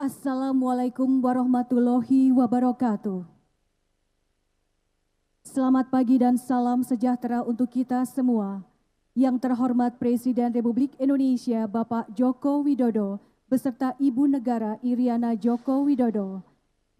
Assalamualaikum warahmatullahi wabarakatuh. Selamat pagi dan salam sejahtera untuk kita semua. Yang terhormat Presiden Republik Indonesia Bapak Joko Widodo beserta Ibu Negara Iriana Joko Widodo.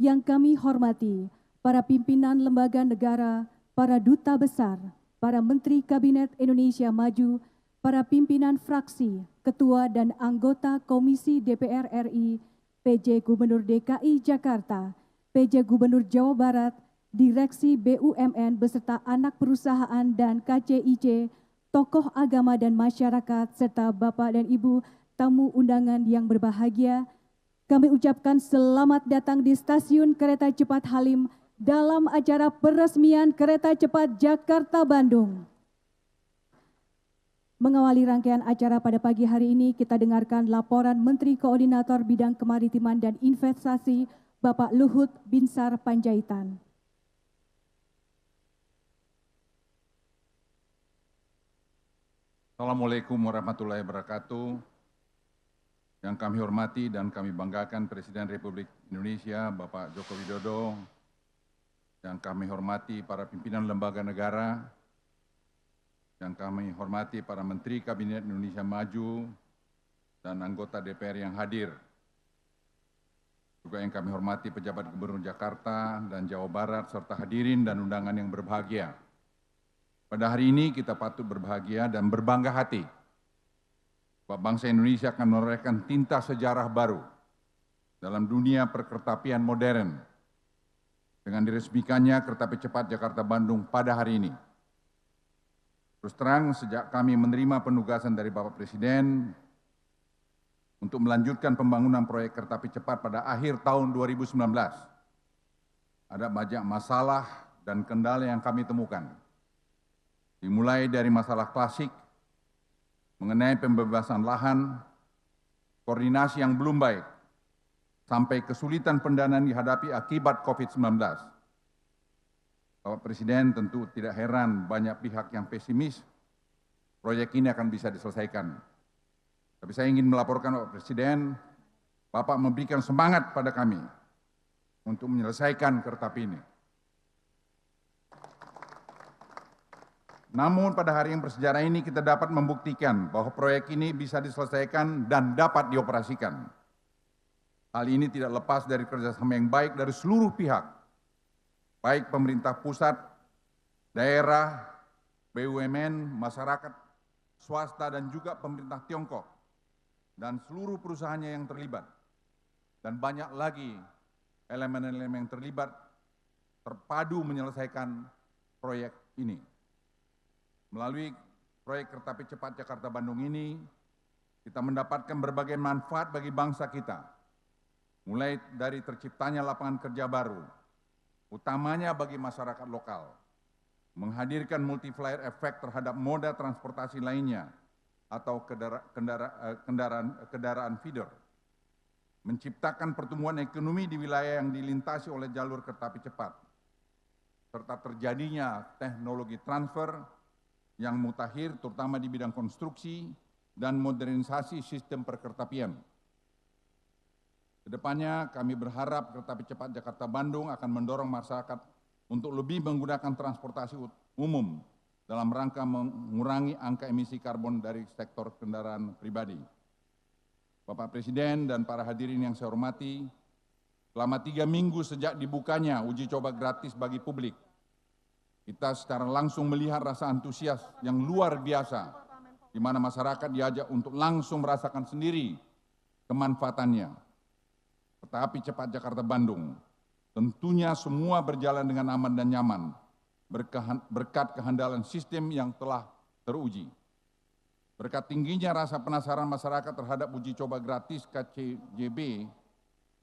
Yang kami hormati para pimpinan lembaga negara, para duta besar, para Menteri Kabinet Indonesia Maju, para pimpinan fraksi, ketua dan anggota Komisi DPR RI, PJ Gubernur DKI Jakarta, PJ Gubernur Jawa Barat, Direksi BUMN beserta anak perusahaan dan KCIC, tokoh agama dan masyarakat, serta Bapak dan Ibu tamu undangan yang berbahagia, kami ucapkan selamat datang di Stasiun Kereta Cepat Halim dalam acara peresmian Kereta Cepat Jakarta-Bandung. Mengawali rangkaian acara pada pagi hari ini, kita dengarkan laporan Menteri Koordinator Bidang Kemaritiman dan Investasi, Bapak Luhut Binsar Panjaitan. Assalamualaikum warahmatullahi wabarakatuh. Yang kami hormati dan kami banggakan Presiden Republik Indonesia, Bapak Joko Widodo. Yang kami hormati para pimpinan lembaga negara. Yang kami hormati para Menteri Kabinet Indonesia Maju dan anggota DPR yang hadir. Juga yang kami hormati pejabat Gubernur Jakarta dan Jawa Barat serta hadirin dan undangan yang berbahagia. Pada hari ini kita patut berbahagia dan berbangga hati bahwa bangsa Indonesia akan menorehkan tinta sejarah baru dalam dunia perkeretapian modern dengan diresmikannya Kereta Api Cepat Jakarta-Bandung pada hari ini. Terus terang, sejak kami menerima penugasan dari Bapak Presiden untuk melanjutkan pembangunan proyek kereta api cepat pada akhir tahun 2019, ada banyak masalah dan kendala yang kami temukan. Dimulai dari masalah klasik mengenai pembebasan lahan, koordinasi yang belum baik, sampai kesulitan pendanaan dihadapi akibat COVID-19. Bapak Presiden tentu tidak heran banyak pihak yang pesimis proyek ini akan bisa diselesaikan. Tapi saya ingin melaporkan Bapak Presiden, Bapak memberikan semangat pada kami untuk menyelesaikan kereta api ini. Namun pada hari yang bersejarah ini kita dapat membuktikan bahwa proyek ini bisa diselesaikan dan dapat dioperasikan. Hal ini tidak lepas dari kerjasama yang baik dari seluruh pihak, baik pemerintah pusat, daerah, BUMN, masyarakat, swasta, dan juga pemerintah Tiongkok, dan seluruh perusahaannya yang terlibat. Dan banyak lagi elemen-elemen yang terlibat terpadu menyelesaikan proyek ini. Melalui proyek Kereta Api Cepat Jakarta-Bandung ini, kita mendapatkan berbagai manfaat bagi bangsa kita, mulai dari terciptanya lapangan kerja baru, utamanya bagi masyarakat lokal, menghadirkan multiplier efek terhadap moda transportasi lainnya atau kendaraan feeder, menciptakan pertumbuhan ekonomi di wilayah yang dilintasi oleh jalur kereta api cepat, serta terjadinya teknologi transfer yang mutakhir terutama di bidang konstruksi dan modernisasi sistem perkeretapian. Kedepannya kami berharap Kereta Api Cepat Jakarta-Bandung akan mendorong masyarakat untuk lebih menggunakan transportasi umum dalam rangka mengurangi angka emisi karbon dari sektor kendaraan pribadi. Bapak Presiden dan para hadirin yang saya hormati, selama 3 minggu sejak dibukanya uji coba gratis bagi publik, kita secara langsung melihat rasa antusias yang luar biasa, di mana masyarakat diajak untuk langsung merasakan sendiri kemanfaatannya. Kereta Api Cepat Jakarta-Bandung tentunya semua berjalan dengan aman dan nyaman, berkat kehandalan sistem yang telah teruji. Berkat tingginya rasa penasaran masyarakat terhadap uji coba gratis KCJB,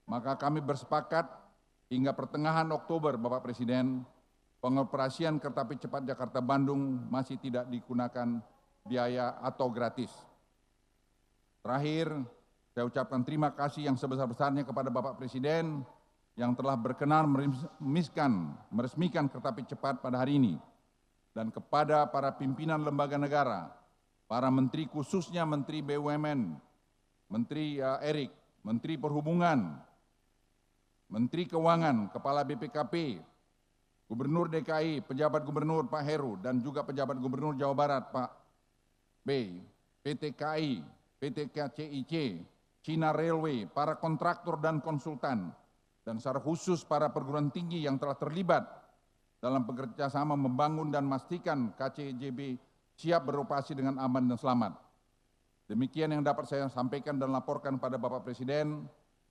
maka kami bersepakat hingga pertengahan Oktober, Bapak Presiden, pengoperasian Kereta Api Cepat Jakarta-Bandung masih tidak digunakan biaya atau gratis. Terakhir, saya ucapkan terima kasih yang sebesar-besarnya kepada Bapak Presiden yang telah berkenan meresmikan Kereta Api Cepat pada hari ini, dan kepada para pimpinan lembaga negara, para menteri khususnya Menteri BUMN, Menteri Erik, Menteri Perhubungan, Menteri Keuangan, Kepala BPKP, Gubernur DKI, pejabat gubernur Pak Heru, dan juga pejabat gubernur Jawa Barat Pak B, PT KAI, PT KCIC, China Railway, para kontraktor dan konsultan, dan secara khusus para perguruan tinggi yang telah terlibat dalam bekerjasama membangun dan memastikan KCJB siap beroperasi dengan aman dan selamat. Demikian yang dapat saya sampaikan dan laporkan pada Bapak Presiden.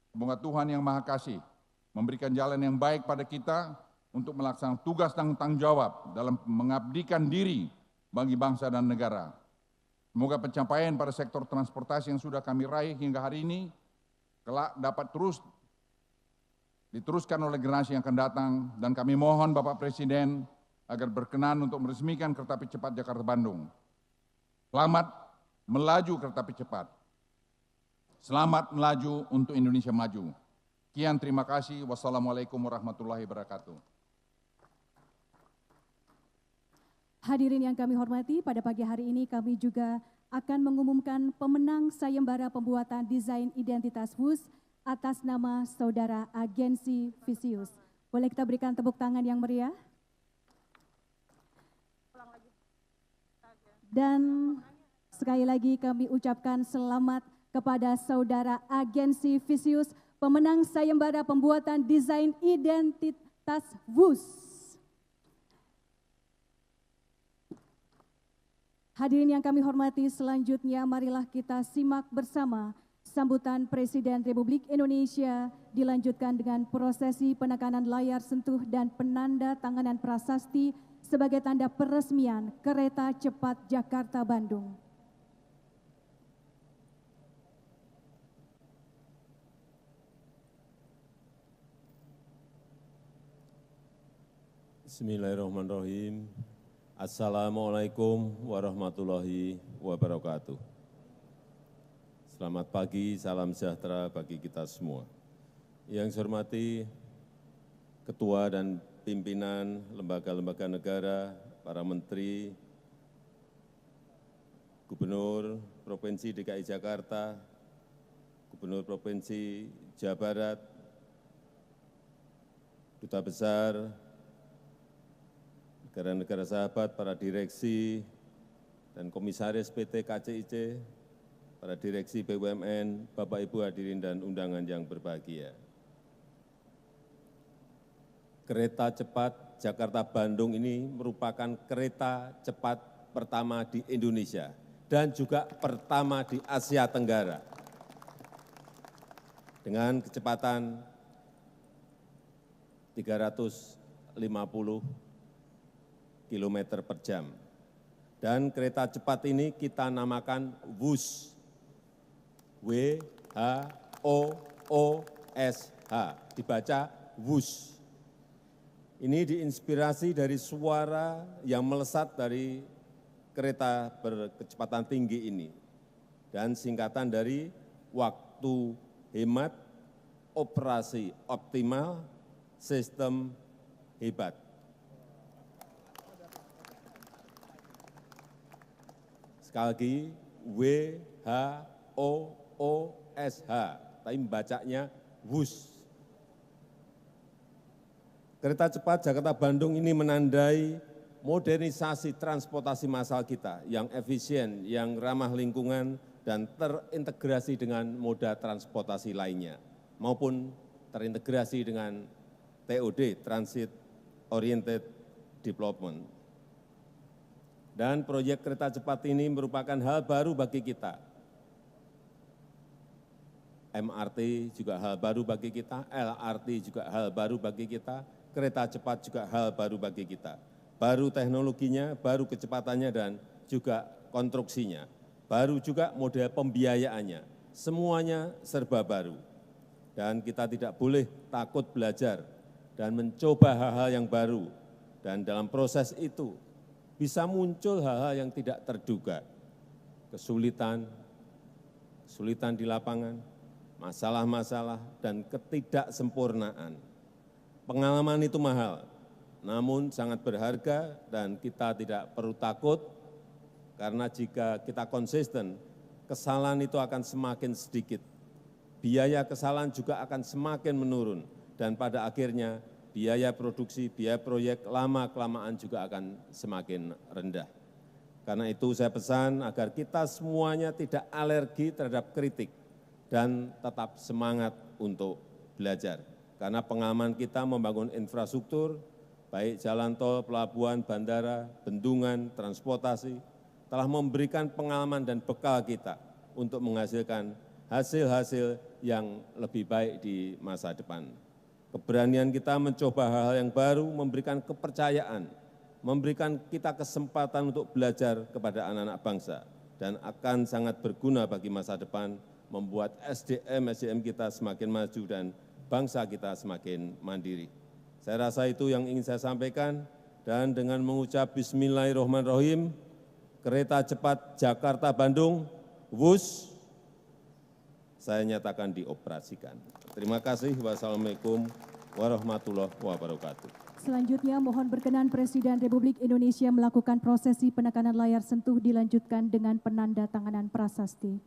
Semoga Tuhan Yang Maha Kasih memberikan jalan yang baik pada kita untuk melaksanakan tugas dan tanggung jawab dalam mengabdikan diri bagi bangsa dan negara. Semoga pencapaian pada sektor transportasi yang sudah kami raih hingga hari ini kelak dapat terus diteruskan oleh generasi yang akan datang, dan kami mohon Bapak Presiden agar berkenan untuk meresmikan kereta api cepat Jakarta-Bandung. Selamat melaju kereta api cepat. Selamat melaju untuk Indonesia maju. Sekian, terima kasih. Wassalamualaikum warahmatullahi wabarakatuh. Hadirin yang kami hormati, pada pagi hari ini kami juga akan mengumumkan pemenang sayembara pembuatan desain identitas WUS atas nama Saudara Agensi Visius. Boleh kita berikan tepuk tangan yang meriah? Dan sekali lagi kami ucapkan selamat kepada Saudara Agensi Visius, pemenang sayembara pembuatan desain identitas WUS. Hadirin yang kami hormati, selanjutnya marilah kita simak bersama sambutan Presiden Republik Indonesia dilanjutkan dengan prosesi penekanan layar sentuh dan penanda tanganan prasasti sebagai tanda peresmian kereta cepat Jakarta-Bandung. Bismillahirrahmanirrahim. Assalamualaikum warahmatullahi wabarakatuh. Selamat pagi, salam sejahtera bagi kita semua. Yang saya hormati Ketua dan pimpinan lembaga-lembaga negara, para menteri, Gubernur Provinsi DKI Jakarta, Gubernur Provinsi Jawa Barat, Duta Besar, negara-negara sahabat, para direksi dan komisaris PT KCIC, para direksi BUMN, Bapak Ibu hadirin dan undangan yang berbahagia. Kereta cepat Jakarta-Bandung ini merupakan kereta cepat pertama di Indonesia dan juga pertama di Asia Tenggara. Dengan kecepatan 350 km per jam. Dan kereta cepat ini kita namakan WUS. W-H-O-O-S-H. Dibaca WUS. Ini diinspirasi dari suara yang melesat dari kereta berkecepatan tinggi ini. Dan singkatan dari waktu hemat, operasi optimal, sistem hebat. Sekali lagi, W-H-O-O-S-H, tapi membacanya WUS. Kereta cepat Jakarta-Bandung ini menandai modernisasi transportasi massal kita yang efisien, yang ramah lingkungan, dan terintegrasi dengan moda transportasi lainnya, maupun terintegrasi dengan TOD, Transit Oriented Development. Dan proyek kereta cepat ini merupakan hal baru bagi kita. MRT juga hal baru bagi kita, LRT juga hal baru bagi kita, kereta cepat juga hal baru bagi kita. Baru teknologinya, baru kecepatannya, dan juga konstruksinya. Baru juga model pembiayaannya. Semuanya serba baru. Dan kita tidak boleh takut belajar dan mencoba hal-hal yang baru. Dan dalam proses itu, bisa muncul hal-hal yang tidak terduga, kesulitan di lapangan, masalah-masalah, dan ketidaksempurnaan. Pengalaman itu mahal, namun sangat berharga, dan kita tidak perlu takut, karena jika kita konsisten, kesalahan itu akan semakin sedikit. Biaya kesalahan juga akan semakin menurun, dan pada akhirnya biaya produksi, biaya proyek lama-kelamaan juga akan semakin rendah. Karena itu saya pesan agar kita semuanya tidak alergi terhadap kritik dan tetap semangat untuk belajar. Karena pengalaman kita membangun infrastruktur, baik jalan tol, pelabuhan, bandara, bendungan, transportasi, telah memberikan pengalaman dan bekal kita untuk menghasilkan hasil-hasil yang lebih baik di masa depan. Keberanian kita mencoba hal-hal yang baru, memberikan kepercayaan, memberikan kita kesempatan untuk belajar kepada anak-anak bangsa, dan akan sangat berguna bagi masa depan, membuat SDM kita semakin maju dan bangsa kita semakin mandiri. Saya rasa itu yang ingin saya sampaikan, dan dengan mengucap Bismillahirrahmanirrahim, kereta cepat Jakarta-Bandung, WUS, saya nyatakan dioperasikan. Terima kasih. Wassalamualaikum warahmatullahi wabarakatuh. Selanjutnya mohon berkenan Presiden Republik Indonesia melakukan prosesi penekanan layar sentuh dilanjutkan dengan penandatanganan prasasti.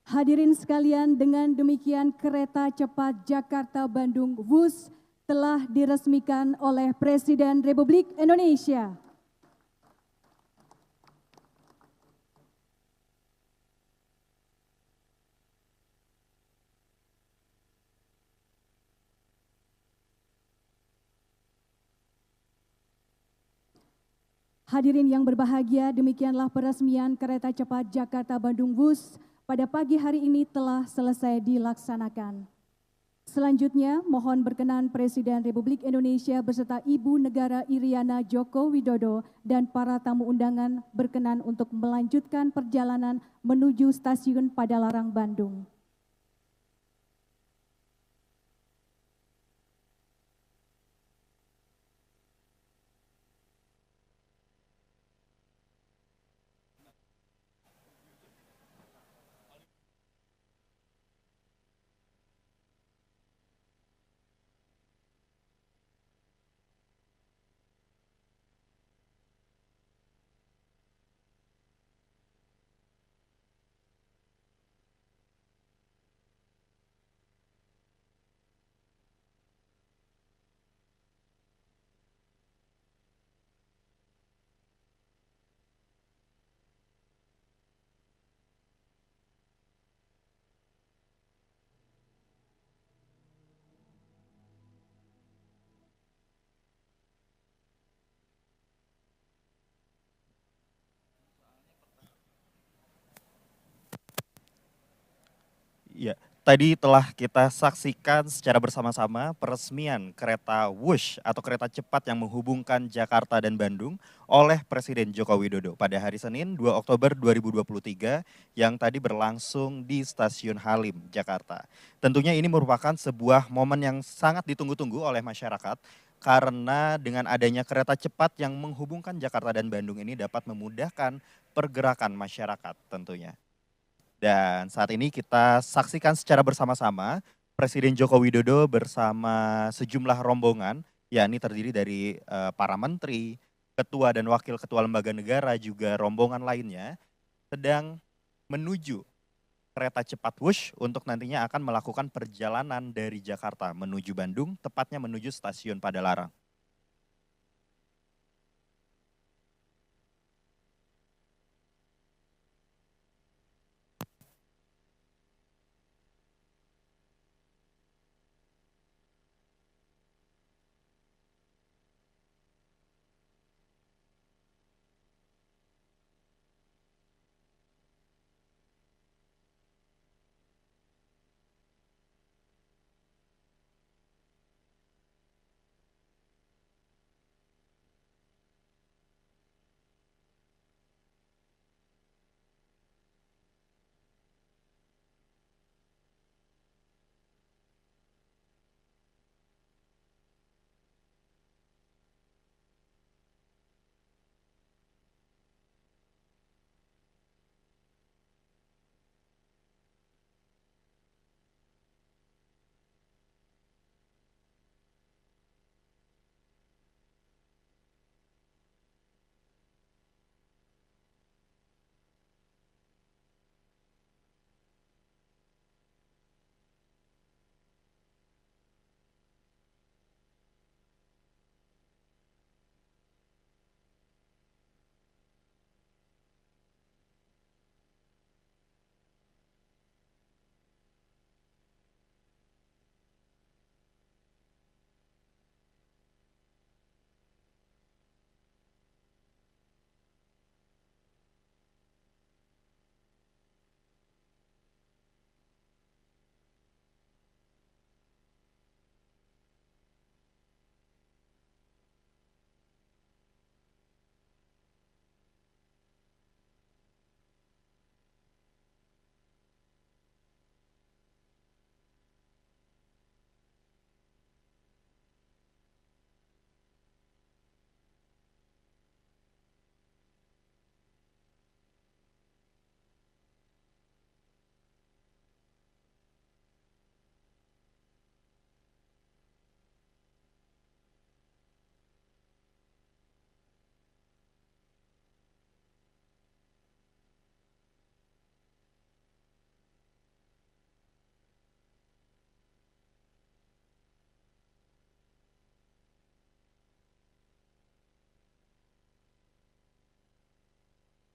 Hadirin sekalian, dengan demikian kereta cepat Jakarta-Bandung WUS telah diresmikan oleh Presiden Republik Indonesia. Hadirin yang berbahagia, demikianlah peresmian kereta cepat Jakarta-Bandung WUS pada pagi hari ini telah selesai dilaksanakan. Selanjutnya, mohon berkenan Presiden Republik Indonesia beserta Ibu Negara Iriana Joko Widodo dan para tamu undangan berkenan untuk melanjutkan perjalanan menuju stasiun Padalarang, Bandung. Ya, tadi telah kita saksikan secara bersama-sama peresmian kereta WUS atau kereta cepat yang menghubungkan Jakarta dan Bandung oleh Presiden Joko Widodo pada hari Senin 2 Oktober 2023 yang tadi berlangsung di Stasiun Halim, Jakarta. Tentunya ini merupakan sebuah momen yang sangat ditunggu-tunggu oleh masyarakat karena dengan adanya kereta cepat yang menghubungkan Jakarta dan Bandung ini dapat memudahkan pergerakan masyarakat tentunya. Dan saat ini kita saksikan secara bersama-sama Presiden Joko Widodo bersama sejumlah rombongan, yakni terdiri dari para menteri, ketua dan wakil ketua lembaga negara, juga rombongan lainnya, sedang menuju kereta cepat WUS untuk nantinya akan melakukan perjalanan dari Jakarta menuju Bandung, tepatnya menuju stasiun Padalarang.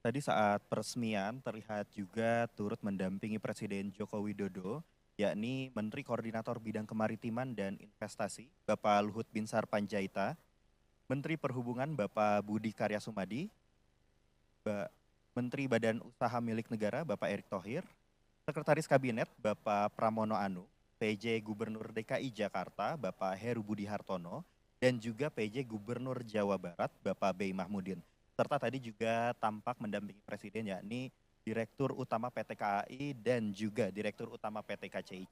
Tadi saat peresmian terlihat juga turut mendampingi Presiden Joko Widodo, yakni Menteri Koordinator Bidang Kemaritiman dan Investasi, Bapak Luhut Binsar Panjaitan, Menteri Perhubungan Bapak Budi Karya Sumadi, Menteri Badan Usaha Milik Negara Bapak Erick Thohir, Sekretaris Kabinet Bapak Pramono Anung, PJ Gubernur DKI Jakarta Bapak Heru Budi Hartono, dan juga PJ Gubernur Jawa Barat Bapak Bey Mahmudin. Serta tadi juga tampak mendampingi Presiden yakni Direktur Utama PT KAI dan juga Direktur Utama PT KCIC.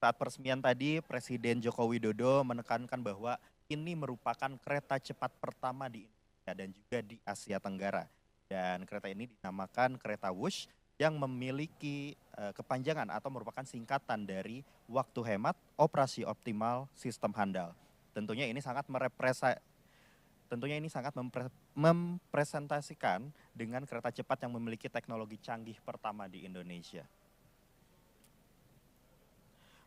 Saat peresmian tadi, Presiden Joko Widodo menekankan bahwa ini merupakan kereta cepat pertama di Indonesia dan juga di Asia Tenggara. Dan kereta ini dinamakan kereta Wush yang memiliki kepanjangan atau merupakan singkatan dari waktu hemat, operasi optimal, sistem handal. Tentunya ini sangat mempresentasikan dengan kereta cepat yang memiliki teknologi canggih pertama di Indonesia.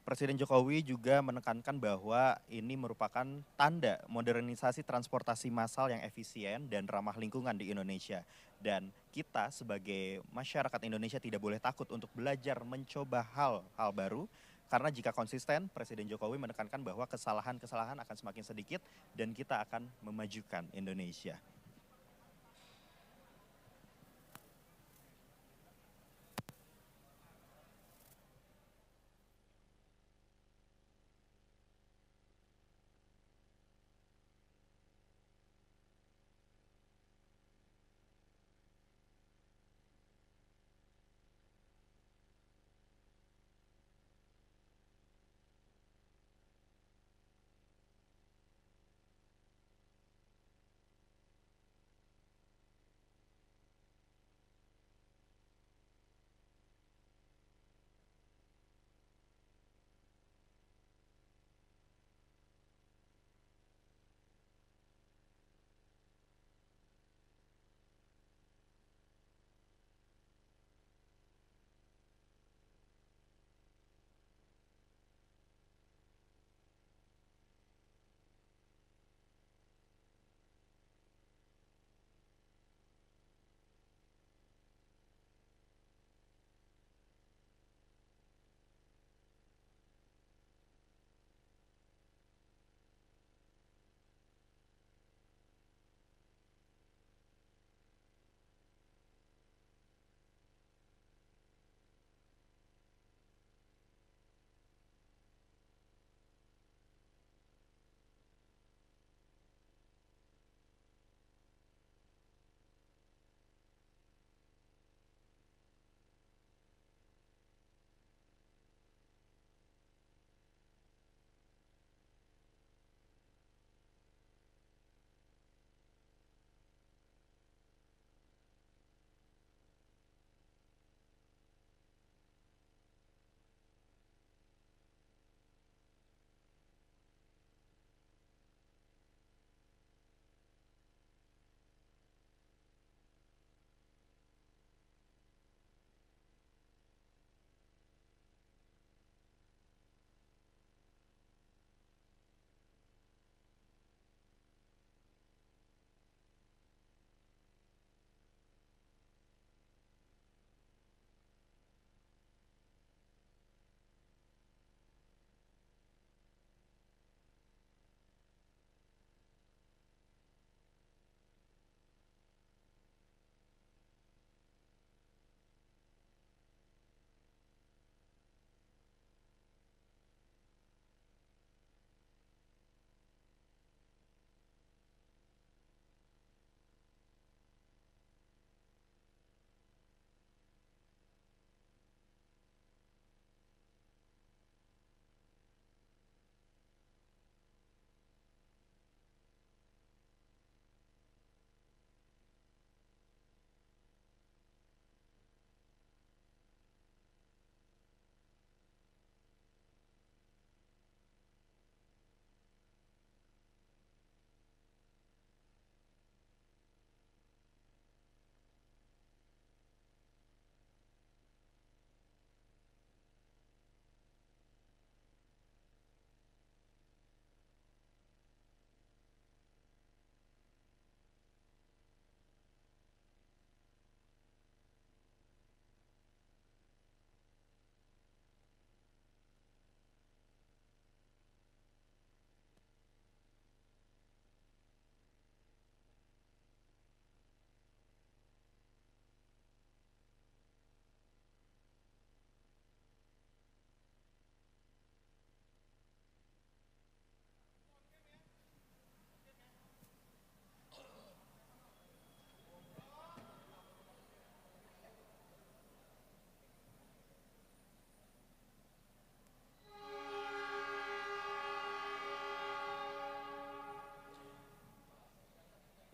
Presiden Jokowi juga menekankan bahwa ini merupakan tanda modernisasi transportasi massal yang efisien dan ramah lingkungan di Indonesia. Dan kita sebagai masyarakat Indonesia tidak boleh takut untuk belajar mencoba hal-hal baru. Karena jika konsisten, Presiden Jokowi menekankan bahwa kesalahan-kesalahan akan semakin sedikit dan kita akan memajukan Indonesia.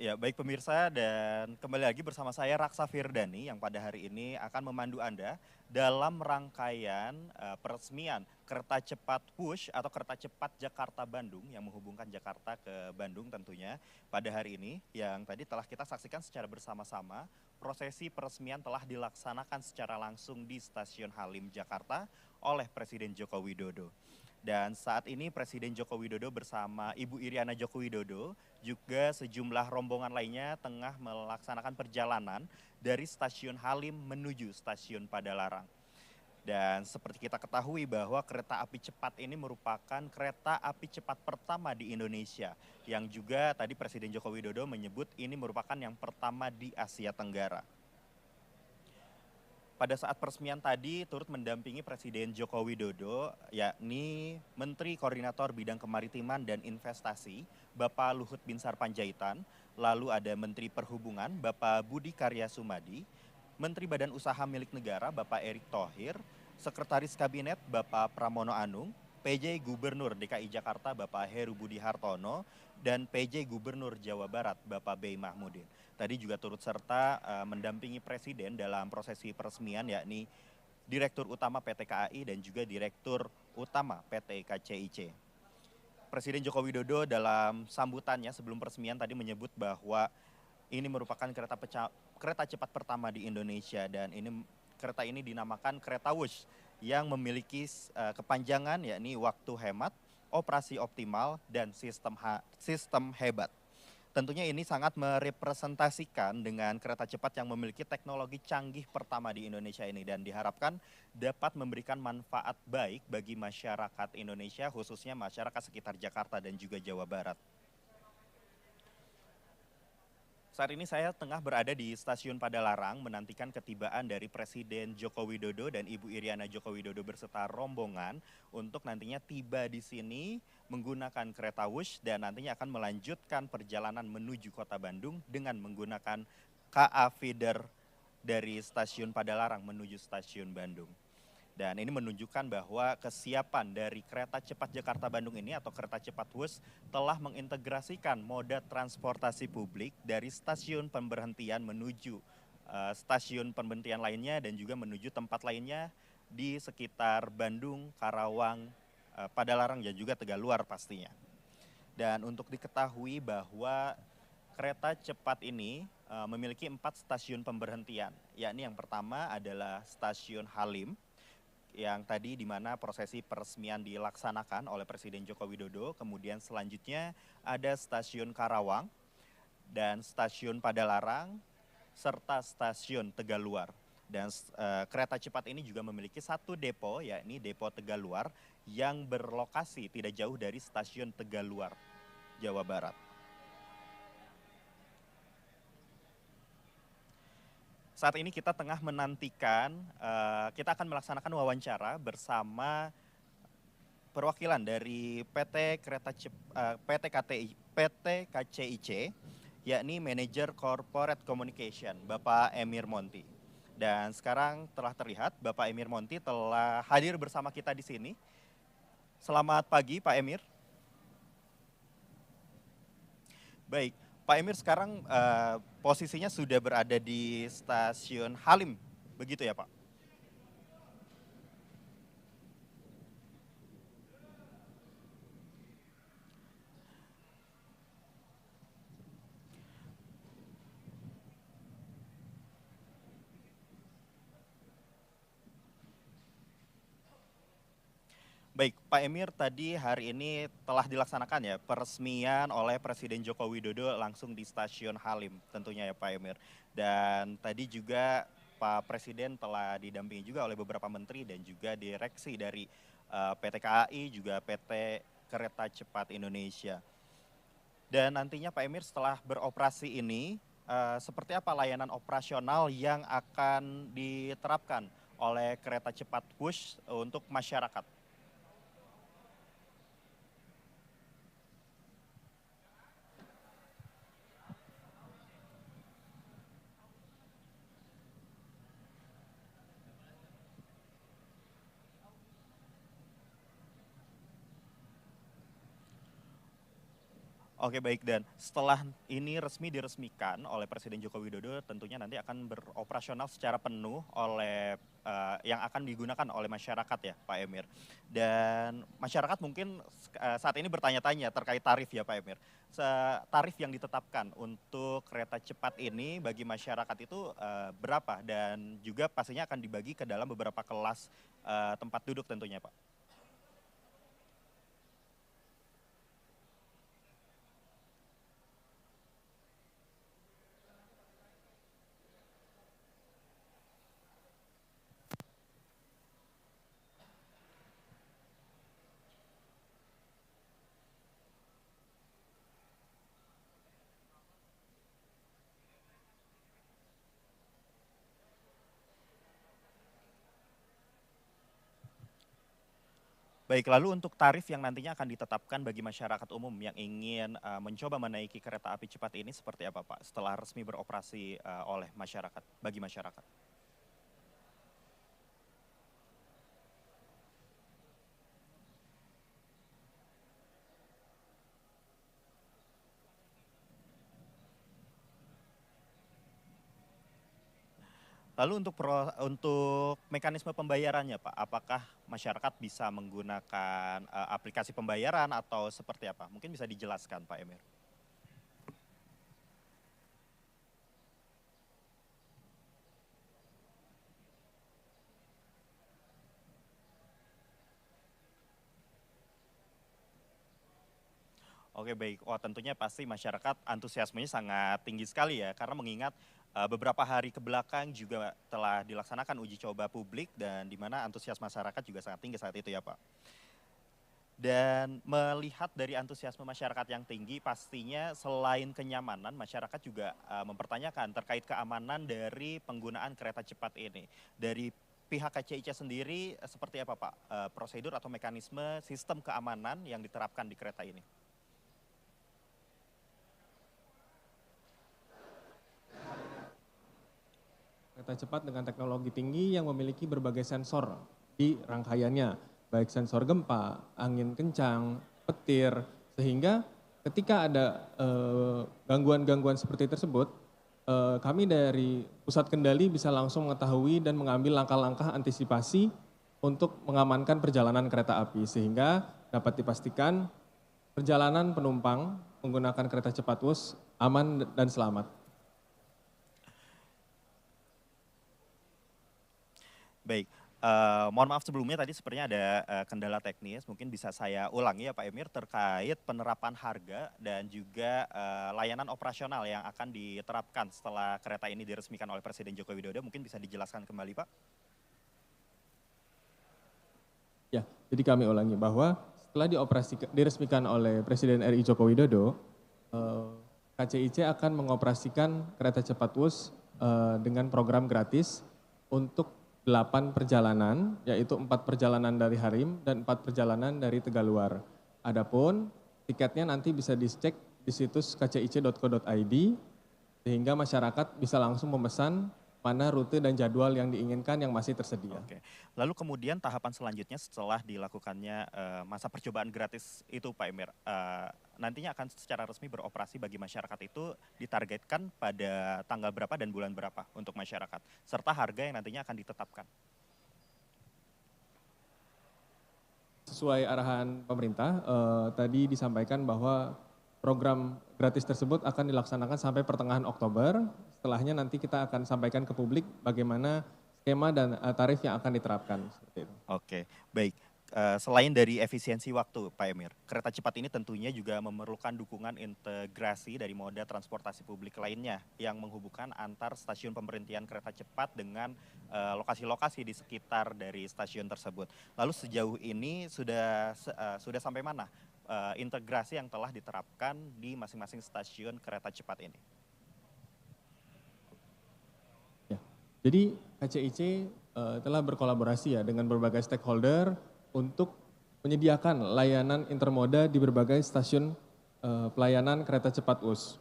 Ya, baik pemirsa, dan kembali lagi bersama saya Raksa Firdani yang pada hari ini akan memandu Anda dalam rangkaian peresmian kereta cepat Wush atau kereta cepat Jakarta-Bandung yang menghubungkan Jakarta ke Bandung tentunya pada hari ini, yang tadi telah kita saksikan secara bersama-sama. Prosesi peresmian telah dilaksanakan secara langsung di Stasiun Halim, Jakarta oleh Presiden Joko Widodo. Dan saat ini Presiden Joko Widodo bersama Ibu Iriana Joko Widodo juga sejumlah rombongan lainnya tengah melaksanakan perjalanan dari Stasiun Halim menuju Stasiun Padalarang. Dan seperti kita ketahui bahwa kereta api cepat ini merupakan kereta api cepat pertama di Indonesia, yang juga tadi Presiden Joko Widodo menyebut ini merupakan yang pertama di Asia Tenggara. Pada saat peresmian tadi turut mendampingi Presiden Joko Widodo, yakni Menteri Koordinator Bidang Kemaritiman dan Investasi, Bapak Luhut Binsar Panjaitan, lalu ada Menteri Perhubungan, Bapak Budi Karya Sumadi, Menteri Badan Usaha Milik Negara, Bapak Erick Thohir, Sekretaris Kabinet, Bapak Pramono Anung, PJ Gubernur DKI Jakarta, Bapak Heru Budi Hartono, dan PJ Gubernur Jawa Barat, Bapak Bey Mahmudin. Tadi juga turut serta mendampingi Presiden dalam prosesi peresmian, yakni Direktur Utama PT KAI dan juga Direktur Utama PT KCIC. Presiden Joko Widodo dalam sambutannya sebelum peresmian tadi menyebut bahwa ini merupakan kereta cepat pertama di Indonesia, dan kereta ini dinamakan kereta Wush yang memiliki kepanjangan yakni waktu hemat, operasi optimal, dan sistem hebat. Tentunya ini sangat merepresentasikan dengan kereta cepat yang memiliki teknologi canggih pertama di Indonesia ini, dan diharapkan dapat memberikan manfaat baik bagi masyarakat Indonesia, khususnya masyarakat sekitar Jakarta dan juga Jawa Barat. Saat ini saya tengah berada di Stasiun Padalarang menantikan ketibaan dari Presiden Joko Widodo dan Ibu Iriana Joko Widodo berserta rombongan untuk nantinya tiba di sini menggunakan kereta Wush dan nantinya akan melanjutkan perjalanan menuju Kota Bandung dengan menggunakan KA Feeder dari Stasiun Padalarang menuju Stasiun Bandung. Dan ini menunjukkan bahwa kesiapan dari kereta cepat Jakarta-Bandung ini atau kereta cepat Wush telah mengintegrasikan moda transportasi publik dari stasiun pemberhentian menuju stasiun pemberhentian lainnya dan juga menuju tempat lainnya di sekitar Bandung, Karawang, Padalarang dan juga Tegaluar pastinya. Dan untuk diketahui bahwa kereta cepat ini memiliki 4 stasiun pemberhentian, yakni yang pertama adalah Stasiun Halim, yang tadi di mana prosesi peresmian dilaksanakan oleh Presiden Joko Widodo. Kemudian selanjutnya ada Stasiun Karawang dan Stasiun Padalarang serta Stasiun Tegaluar. Dan kereta cepat ini juga memiliki satu depo, yakni Depo Tegaluar yang berlokasi tidak jauh dari Stasiun Tegaluar, Jawa Barat. Saat ini kita tengah menantikan, kita akan melaksanakan wawancara bersama perwakilan dari PT KCIC, yakni Manajer Corporate Communication, Bapak Emir Monti. Dan sekarang telah terlihat Bapak Emir Monti telah hadir bersama kita di sini. Selamat pagi Pak Emir. Baik. Pak Emir sekarang posisinya sudah berada di Stasiun Halim, begitu ya Pak? Baik, Pak Emir, tadi hari ini telah dilaksanakan ya peresmian oleh Presiden Joko Widodo langsung di Stasiun Halim tentunya ya Pak Emir. Dan tadi juga Pak Presiden telah didampingi juga oleh beberapa menteri dan juga direksi dari PT KAI juga PT Kereta Cepat Indonesia. Dan nantinya Pak Emir setelah beroperasi ini, seperti apa layanan operasional yang akan diterapkan oleh kereta cepat Wush untuk masyarakat? Oke baik, dan setelah ini resmi diresmikan oleh Presiden Joko Widodo, tentunya nanti akan beroperasional secara penuh oleh yang akan digunakan oleh masyarakat ya Pak Emir. Dan masyarakat mungkin saat ini bertanya-tanya terkait tarif ya Pak Emir. Tarif yang ditetapkan untuk kereta cepat ini bagi masyarakat itu berapa, dan juga pastinya akan dibagi ke dalam beberapa kelas tempat duduk tentunya Pak. Baik, lalu untuk tarif yang nantinya akan ditetapkan bagi masyarakat umum yang ingin mencoba menaiki kereta api cepat ini seperti apa Pak setelah resmi beroperasi oleh masyarakat, bagi masyarakat? Lalu untuk mekanisme pembayarannya Pak, apakah masyarakat bisa menggunakan aplikasi pembayaran atau seperti apa? Mungkin bisa dijelaskan Pak Emir. Oke baik, wah tentunya pasti masyarakat antusiasmenya sangat tinggi sekali ya, karena mengingat beberapa hari ke belakang juga telah dilaksanakan uji coba publik dan di mana antusias masyarakat juga sangat tinggi saat itu ya Pak. Dan melihat dari antusiasme masyarakat yang tinggi, pastinya selain kenyamanan, masyarakat juga mempertanyakan terkait keamanan dari penggunaan kereta cepat ini. Dari pihak KCIC sendiri seperti apa Pak prosedur atau mekanisme sistem keamanan yang diterapkan di kereta ini? Kereta cepat dengan teknologi tinggi yang memiliki berbagai sensor di rangkaiannya, baik sensor gempa, angin kencang, petir, sehingga ketika ada gangguan-gangguan seperti tersebut, kami dari pusat kendali bisa langsung mengetahui dan mengambil langkah-langkah antisipasi untuk mengamankan perjalanan kereta api, sehingga dapat dipastikan perjalanan penumpang menggunakan kereta cepat WUS aman dan selamat. Baik, mohon maaf sebelumnya tadi sepertinya ada kendala teknis, mungkin bisa saya ulangi ya Pak Emir terkait penerapan harga dan juga layanan operasional yang akan diterapkan setelah kereta ini diresmikan oleh Presiden Joko Widodo, mungkin bisa dijelaskan kembali Pak? Ya, jadi kami ulangi bahwa setelah diresmikan oleh Presiden RI Joko Widodo, KCIC akan mengoperasikan kereta cepat WUS dengan program gratis untuk 8 perjalanan, yaitu 4 perjalanan dari Harim dan 4 perjalanan dari Tegaluar. Adapun tiketnya nanti bisa dicek di situs kcic.co.id sehingga masyarakat bisa langsung memesan mana rute dan jadwal yang diinginkan yang masih tersedia. Oke. Lalu kemudian tahapan selanjutnya setelah dilakukannya masa percobaan gratis itu Pak Emir, nantinya akan secara resmi beroperasi bagi masyarakat itu ditargetkan pada tanggal berapa dan bulan berapa untuk masyarakat, serta harga yang nantinya akan ditetapkan. Sesuai arahan pemerintah, tadi disampaikan bahwa program gratis tersebut akan dilaksanakan sampai pertengahan Oktober. Setelahnya nanti kita akan sampaikan ke publik bagaimana skema dan tarif yang akan diterapkan. Seperti itu. Oke, baik. Selain dari efisiensi waktu, Pak Emir, kereta cepat ini tentunya juga memerlukan dukungan integrasi dari moda transportasi publik lainnya yang menghubungkan antar stasiun pemberhentian kereta cepat dengan lokasi-lokasi di sekitar dari stasiun tersebut. Lalu sejauh ini sudah sampai mana integrasi yang telah diterapkan di masing-masing stasiun kereta cepat ini? Ya, jadi KCIC telah berkolaborasi ya dengan berbagai stakeholder untuk menyediakan layanan intermoda di berbagai stasiun pelayanan kereta cepat WUS.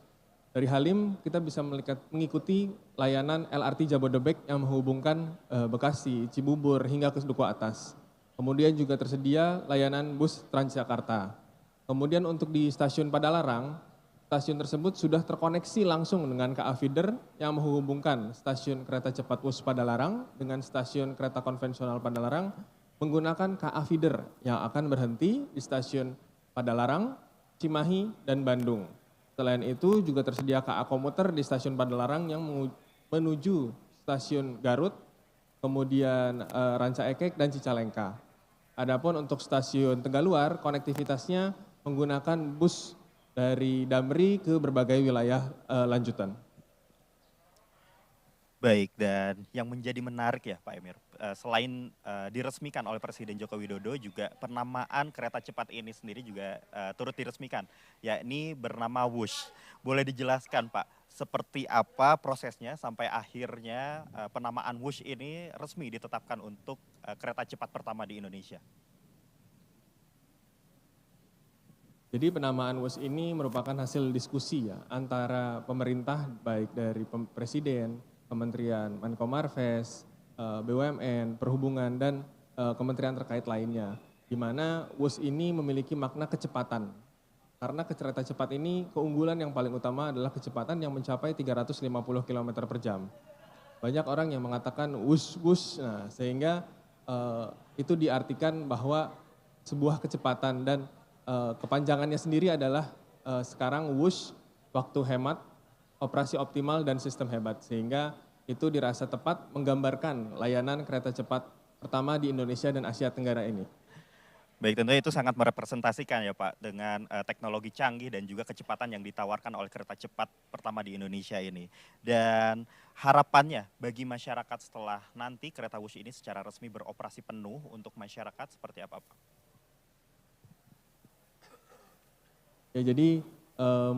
Dari Halim kita bisa mengikuti layanan LRT Jabodebek yang menghubungkan Bekasi, Cibubur hingga ke Duku Atas. Kemudian juga tersedia layanan bus Transjakarta. Kemudian untuk di stasiun Padalarang stasiun tersebut sudah terkoneksi langsung dengan KA feeder yang menghubungkan stasiun kereta cepat WUS Padalarang dengan stasiun kereta konvensional Padalarang menggunakan KA feeder yang akan berhenti di stasiun Padalarang, Cimahi, dan Bandung. Selain itu juga tersedia KA komuter di stasiun Padalarang yang menuju stasiun Garut, kemudian Ranca Ekek dan Cicalengka. Adapun untuk stasiun Tegaluar, konektivitasnya menggunakan bus dari Damri ke berbagai wilayah lanjutan. Baik, dan yang menjadi menarik ya Pak Emir, selain diresmikan oleh Presiden Joko Widodo, juga penamaan kereta cepat ini sendiri juga turut diresmikan, yakni bernama Wush. Boleh dijelaskan Pak, seperti apa prosesnya sampai akhirnya penamaan Wush ini resmi ditetapkan untuk kereta cepat pertama di Indonesia? Jadi penamaan WUS ini merupakan hasil diskusi ya antara pemerintah baik dari Presiden, Kementerian Menko Marves, BUMN, Perhubungan, dan kementerian terkait lainnya. Di mana WUS ini memiliki makna kecepatan. Karena kereta cepat ini keunggulan yang paling utama adalah kecepatan yang mencapai 350 km per jam. Banyak orang yang mengatakan WUS, nah sehingga itu diartikan bahwa sebuah kecepatan dan kepanjangannya sendiri adalah sekarang WUS, waktu hemat, operasi optimal, dan sistem hebat. Sehingga itu dirasa tepat menggambarkan layanan kereta cepat pertama di Indonesia dan Asia Tenggara ini. Baik, tentunya itu sangat merepresentasikan ya Pak dengan teknologi canggih dan juga kecepatan yang ditawarkan oleh kereta cepat pertama di Indonesia ini. Dan harapannya bagi masyarakat setelah nanti kereta Wush ini secara resmi beroperasi penuh untuk masyarakat seperti apa Pak? Ya, jadi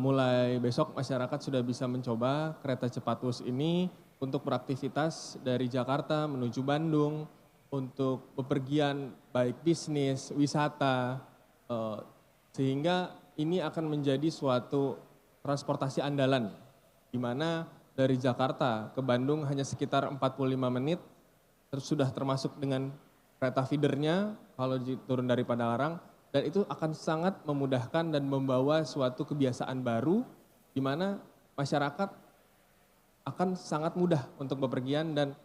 mulai besok masyarakat sudah bisa mencoba kereta cepat WUS ini untuk beraktivitas dari Jakarta menuju Bandung, untuk bepergian baik bisnis, wisata, sehingga ini akan menjadi suatu transportasi andalan, di mana dari Jakarta ke Bandung hanya sekitar 45 menit, terus sudah termasuk dengan kereta feedernya kalau turun dari Padalarang, dan itu akan sangat memudahkan dan membawa suatu kebiasaan baru di mana masyarakat akan sangat mudah untuk bepergian dan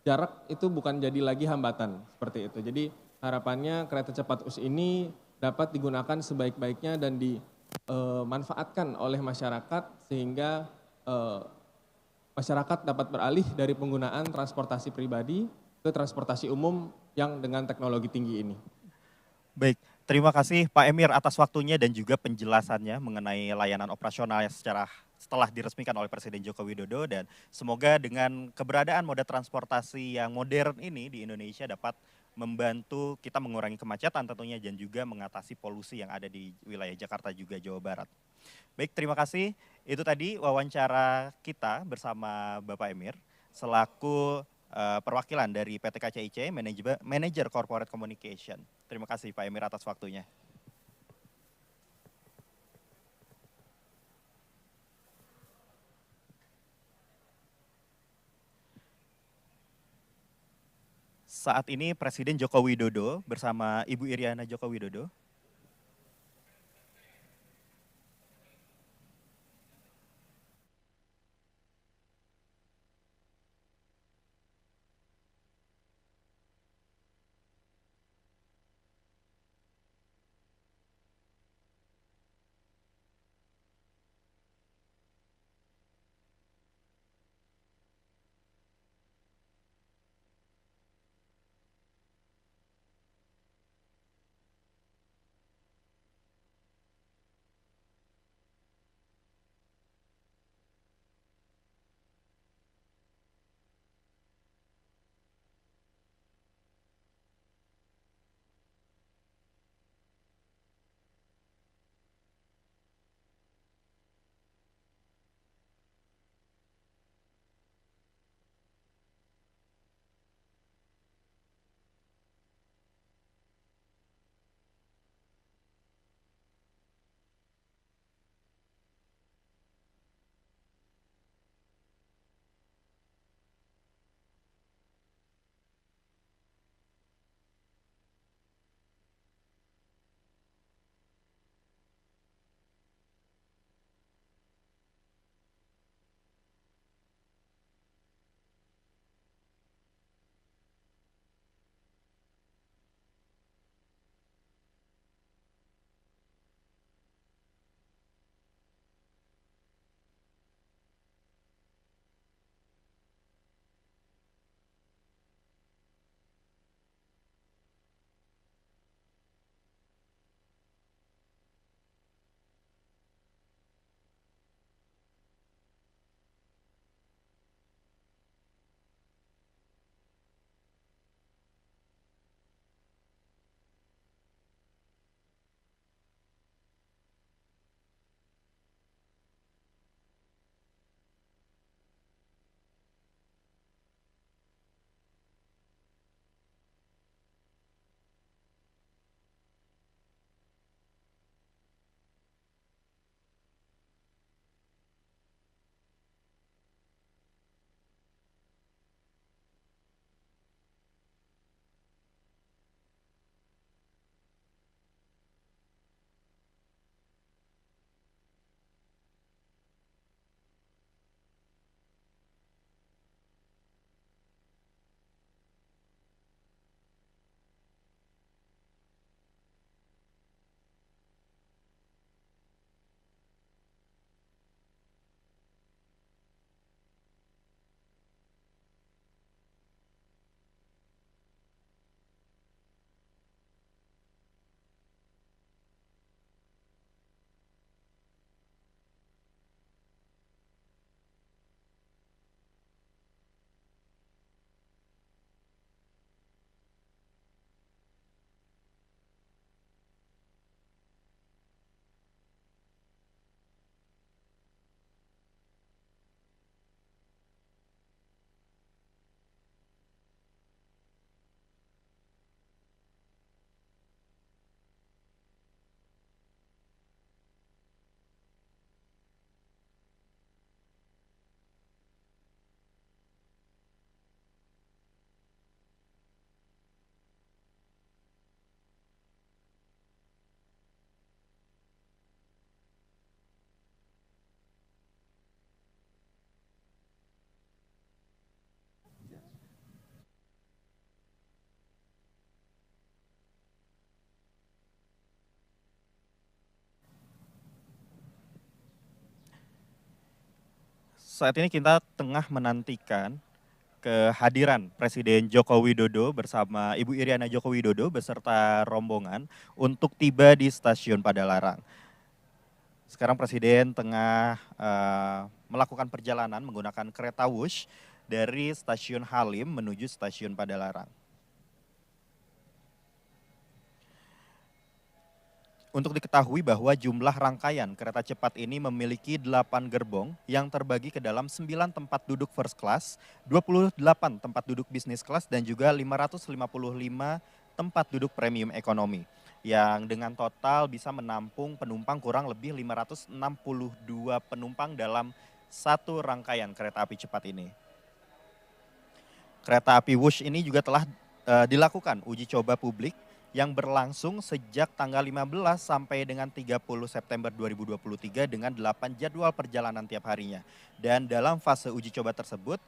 jarak itu bukan jadi lagi hambatan seperti itu. Jadi harapannya kereta cepat WUS ini dapat digunakan sebaik-baiknya dan dimanfaatkan oleh masyarakat sehingga masyarakat dapat beralih dari penggunaan transportasi pribadi ke transportasi umum yang dengan teknologi tinggi ini. Baik, terima kasih Pak Emir atas waktunya dan juga penjelasannya mengenai layanan operasional yang setelah diresmikan oleh Presiden Joko Widodo, dan semoga dengan keberadaan moda transportasi yang modern ini di Indonesia dapat membantu kita mengurangi kemacetan tentunya dan juga mengatasi polusi yang ada di wilayah Jakarta juga Jawa Barat. Baik, terima kasih. Itu tadi wawancara kita bersama Bapak Emir selaku perwakilan dari PT KCIC, Manager Corporate Communication. Terima kasih Pak Emir atas waktunya. Saat ini Presiden Joko Widodo bersama Ibu Iriana Joko Widodo saat ini kita tengah menantikan kehadiran Presiden Joko Widodo bersama Ibu Iriana Joko Widodo beserta rombongan untuk tiba di stasiun Padalarang. Sekarang Presiden tengah melakukan perjalanan menggunakan kereta Wush dari stasiun Halim menuju stasiun Padalarang. Untuk diketahui bahwa jumlah rangkaian kereta cepat ini memiliki 8 gerbong yang terbagi ke dalam 9 tempat duduk first class, 28 tempat duduk business class, dan juga 555 tempat duduk premium ekonomi. Yang dengan total bisa menampung penumpang kurang lebih 562 penumpang dalam satu rangkaian kereta api cepat ini. Kereta api Wush ini juga telah dilakukan uji coba publik yang berlangsung sejak tanggal 15 sampai dengan 30 September 2023 dengan 8 jadwal perjalanan tiap harinya. Dan dalam fase uji coba tersebut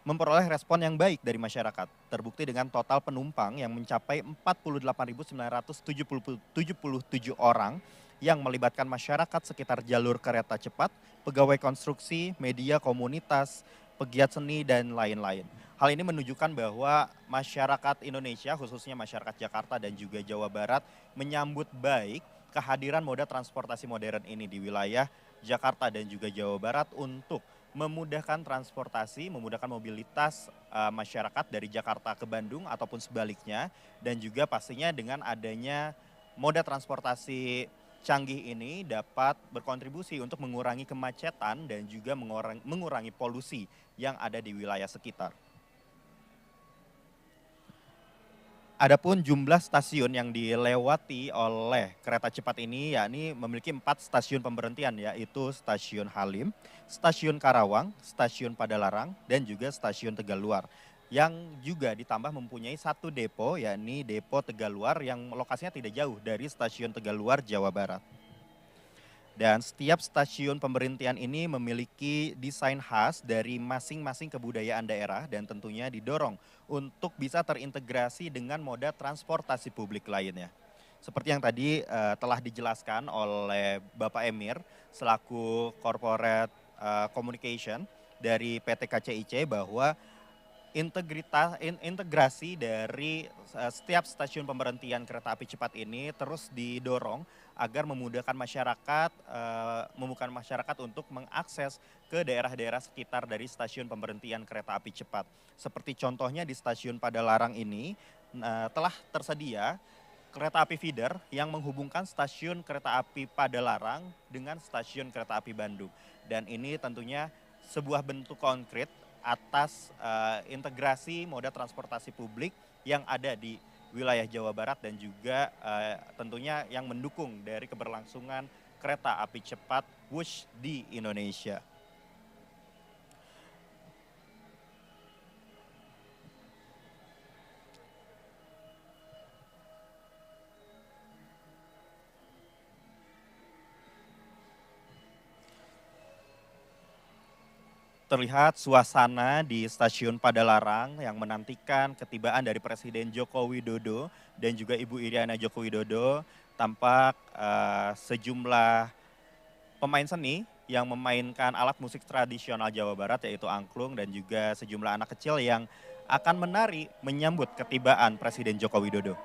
memperoleh respon yang baik dari masyarakat. Terbukti dengan total penumpang yang mencapai 48.977 orang yang melibatkan masyarakat sekitar jalur kereta cepat, pegawai konstruksi, media komunitas, pegiat seni, dan lain-lain. Hal ini menunjukkan bahwa masyarakat Indonesia, khususnya masyarakat Jakarta dan juga Jawa Barat, menyambut baik kehadiran moda transportasi modern ini di wilayah Jakarta dan juga Jawa Barat untuk memudahkan transportasi, memudahkan mobilitas masyarakat dari Jakarta ke Bandung ataupun sebaliknya. Dan juga pastinya dengan adanya moda transportasi canggih ini dapat berkontribusi untuk mengurangi kemacetan dan juga mengurangi polusi yang ada di wilayah sekitar. Adapun jumlah stasiun yang dilewati oleh kereta cepat ini yakni memiliki 4 stasiun pemberhentian, yaitu Stasiun Halim, Stasiun Karawang, Stasiun Padalarang, dan juga Stasiun Tegaluar. Yang juga ditambah mempunyai 1 depo, yakni Depo Tegaluar yang lokasinya tidak jauh dari Stasiun Tegaluar, Jawa Barat. Dan setiap stasiun pemberhentian ini memiliki desain khas dari masing-masing kebudayaan daerah dan tentunya didorong untuk bisa terintegrasi dengan moda transportasi publik lainnya. Seperti yang tadi telah dijelaskan oleh Bapak Emir selaku Corporate Communication dari PT KCIC bahwa integrasi dari setiap stasiun pemberhentian kereta api cepat ini terus didorong agar memudahkan masyarakat untuk mengakses ke daerah-daerah sekitar dari stasiun pemberhentian kereta api cepat. Seperti contohnya di stasiun Padalarang ini telah tersedia kereta api feeder yang menghubungkan stasiun kereta api Padalarang dengan stasiun kereta api Bandung. Dan ini tentunya sebuah bentuk konkret atas integrasi moda transportasi publik yang ada di wilayah Jawa Barat dan juga tentunya yang mendukung dari keberlangsungan kereta api cepat Wush di Indonesia. Terlihat suasana di stasiun Padalarang yang menantikan ketibaan dari Presiden Joko Widodo dan juga Ibu Iriana Joko Widodo. Tampak sejumlah pemain seni yang memainkan alat musik tradisional Jawa Barat yaitu angklung dan juga sejumlah anak kecil yang akan menari menyambut ketibaan Presiden Joko Widodo.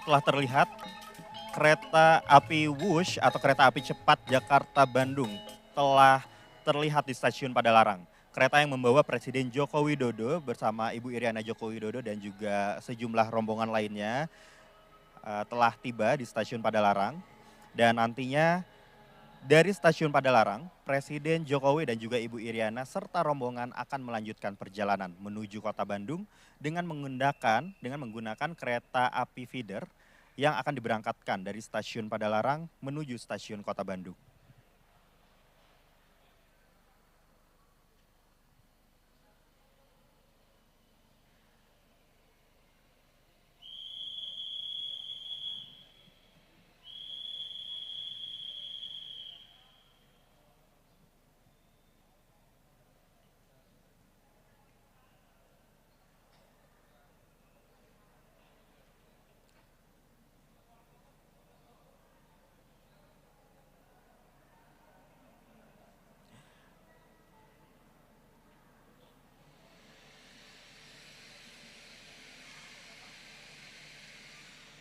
telah terlihat kereta api Wush atau kereta api cepat Jakarta-Bandung telah terlihat di stasiun Padalarang. Kereta yang membawa Presiden Joko Widodo bersama Ibu Iriana Joko Widodo dan juga sejumlah rombongan lainnya telah tiba di stasiun Padalarang. Dan nantinya dari stasiun Padalarang, Presiden Jokowi dan juga Ibu Iriana serta rombongan akan melanjutkan perjalanan menuju kota Bandung dengan menggunakan kereta api feeder yang akan diberangkatkan dari stasiun Padalarang menuju stasiun kota Bandung.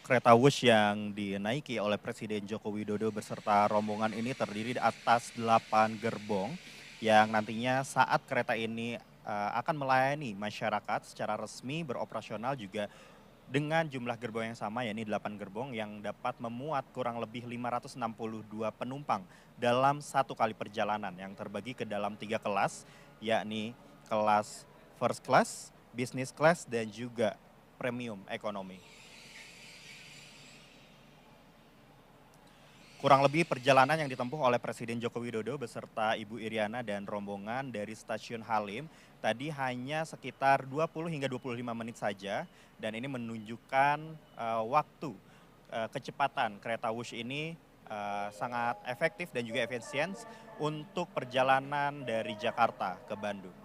Kereta Wush yang dinaiki oleh Presiden Joko Widodo beserta rombongan ini terdiri atas 8 gerbong yang nantinya saat kereta ini akan melayani masyarakat secara resmi beroperasional juga dengan jumlah gerbong yang sama, yakni 8 gerbong yang dapat memuat kurang lebih 562 penumpang dalam satu kali perjalanan yang terbagi ke dalam 3 kelas, yakni kelas first class, business class, dan juga premium ekonomi. Kurang lebih perjalanan yang ditempuh oleh Presiden Joko Widodo beserta Ibu Iriana dan rombongan dari Stasiun Halim tadi hanya sekitar 20 hingga 25 menit saja, dan ini menunjukkan waktu kecepatan kereta Wush ini sangat efektif dan juga efisien untuk perjalanan dari Jakarta ke Bandung.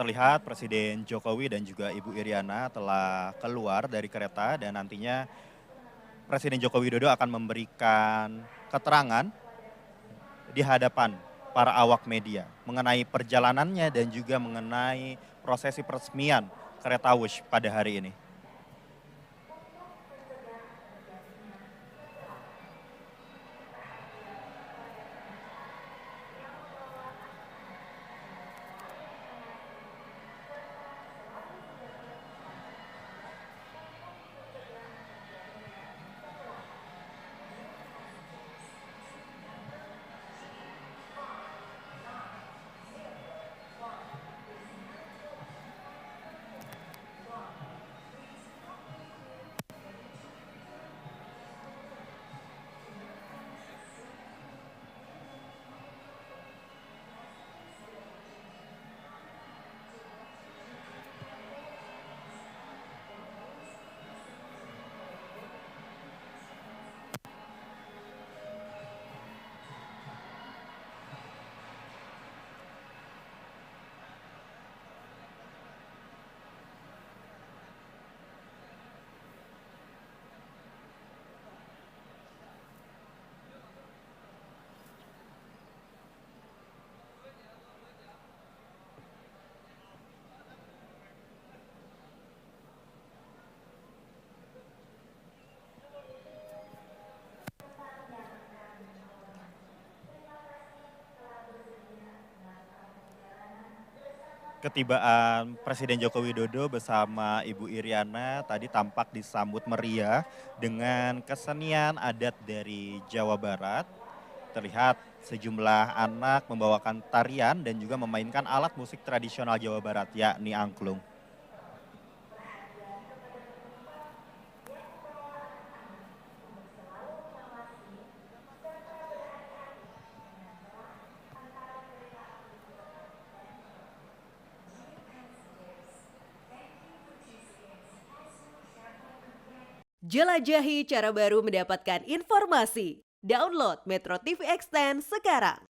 Terlihat Presiden Jokowi dan juga Ibu Iriana telah keluar dari kereta dan nantinya Presiden Joko Widodo akan memberikan keterangan di hadapan para awak media mengenai perjalanannya dan juga mengenai prosesi peresmian kereta Wush pada hari ini. Ketibaan Presiden Joko Widodo bersama Ibu Iriana tadi tampak disambut meriah dengan kesenian adat dari Jawa Barat. Terlihat sejumlah anak membawakan tarian dan juga memainkan alat musik tradisional Jawa Barat, yakni angklung. Jelajahi cara baru mendapatkan informasi. Download Metro TV Extend sekarang.